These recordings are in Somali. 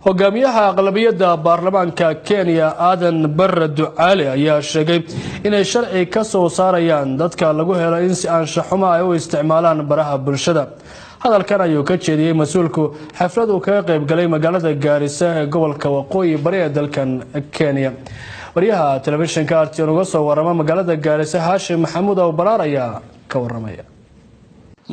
hogaamiyaha aqlabiyadda baarlamaanka Kenya Aadan Barre Ducaale ayaa sheegay inay sharci ka soo saarayaan dadka lagu helo in si anshaxumo ay u isticmaalaan baraha bulshada. hadalkan ayuu ka jeediyay mas'uulku xaflad uu kaga qayb galay magaalada Gaarisa ee gobolka Waqooyi Bari ee dalkan Kenya. wariyaha telefishinka RTN uga soo warama magaalada Gaarisa Haashim Maxamuud oo Baraar ayaa ka waramaya.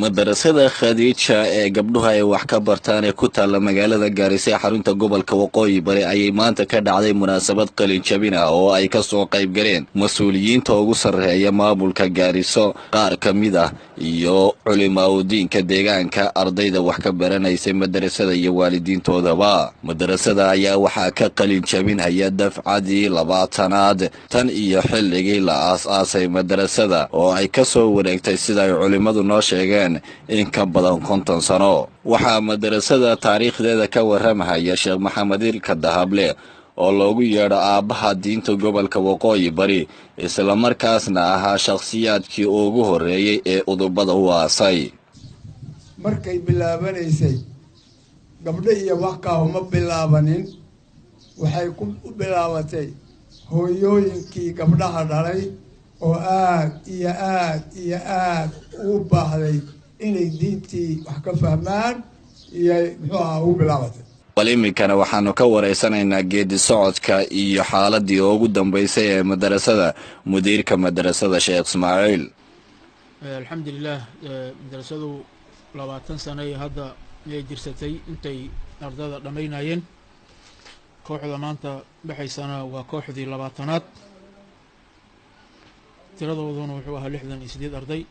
madarasada Khadiija ee gabdhuhu ay wax ka bartaan ee ku taala magaalada Gaarisa xarunta gobolka Waqooyi Bari ayay maanta ka dhacday munaasabad qalin jabin ah oo ay ka soo qayb galeen mas'uuliyiinta ugu sarreeya maamulka Gaariso, qaar ka mid ah iyo culimada deegaanka, ardayda wax ka baranaysa madarasada iyo waalidiintoodaba. madarasada ayaa waxa ka qalin jabinaya dafcadii 20aad tan iyo xilligii la aasaasay madarasada oo ay ka soo wareegtay sida ay culimadu noo sheegeen in ka badan 50 sano. waxaa madarasada taariikhdeeda ka waramaya Sheekh Maxamed Ilka Dahable oo loogu yeedho aabaha diinta gobolka Waqooyi Bari, isla markaasna ahaa shakhsiyaadkii ugu horeeyay ee udubada u aasay. markay bilaabanaysay gabdho iyo wax ka uma bilaabanin, waxay ku bilaabatay hooyooyinkii gabdhaha dhalay oo aad u baahday inay diintii wax ka fahmaan iyo u bilaabatay. Iminkana waxaanu ka wareysanaynaa geedi socodka iyo xaaladii ugu dambeysay ee madarasada mudiirka madarasada Sheekh Ismaaciil. alxamdulillah madarasadu 20 sano hadda ay jirsatay intay ardayda dhameynayeen. kooxda maanta baxaysana waa kooxdii 20aad, tiradooduna wuxuu ahaa 68 arday.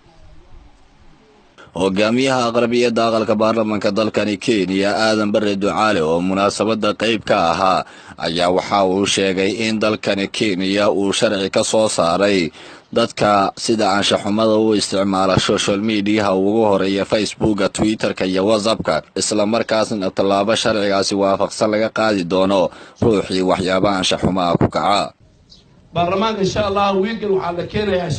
hogaamiyaha aqlabiyadda aqalka baarlamaanka dalkani Kenya Aadan Barre Ducaale oo munaasabada qayb ka ahaa ayaa waxa uu sheegay in dalkani Kenya uu sharci ka soo saaray dadka sida anshaxumada u isticmaala social media ugu horeeya Facebook, Twitter iyo WhatsApp, isla markaasna talaabo sharcigaasi waafaqsan laga qaadi doono ruuxii waxyaabaha anshaxumada ku kaca. baarlamaanka insha Allah wiilkan waxa la keenayaa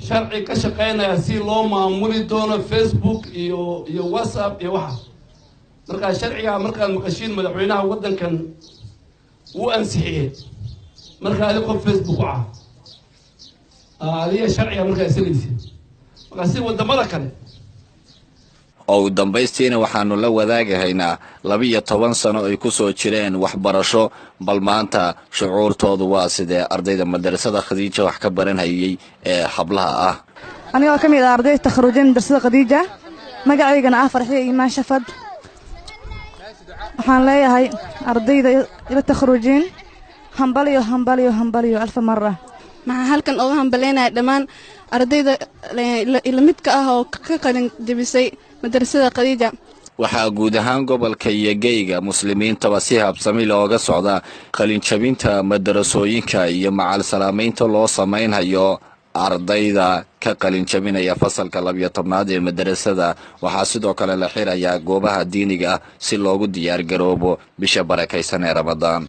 sharci ka shaqeynaya si loo maamuli doono Facebook iyo WhatsApp iyo waxa. marka sharciga markaan maqashiin madaxweynaha wadankan uu ansixiyay marka ay qof Facebook ah adiga sharciga marka isleeyay marka si wadamada kale oo dambaystiina waxaanu la wadaagahaynaa 12 sano ay ku soo jireen waxbarasho, bal maanta shucuurtoodu waa sidee ardayda madarasada Khadiija wax ka baranayay ee hablaha ah. aniga ka mid ah ardayda takharujan madarasada Khadiija, magaceygana ah Farxiyo Iimaan Shafad. waxaan leeyahay ardayda ila takharujin hambaliyo alf marra. maxaa halkan uga hambaleynayaa dhammaan ardayda ila midka ah oo ka qalin jabisay madarasada Khadiija. waxaa guud ahaan gobolka iyo geyga muslimiintaba si habsami looga socda qalin jabinta madarasooyinka iyo macal salaameynta loo sameeynayo ardayda ka qalin jabinaya fasalka 12aad ee madarasada. waxaa sidoo kale la xirayaa goobaha diiniga si loogu diyaar garoobo bisha barakaysan ee Ramadaan.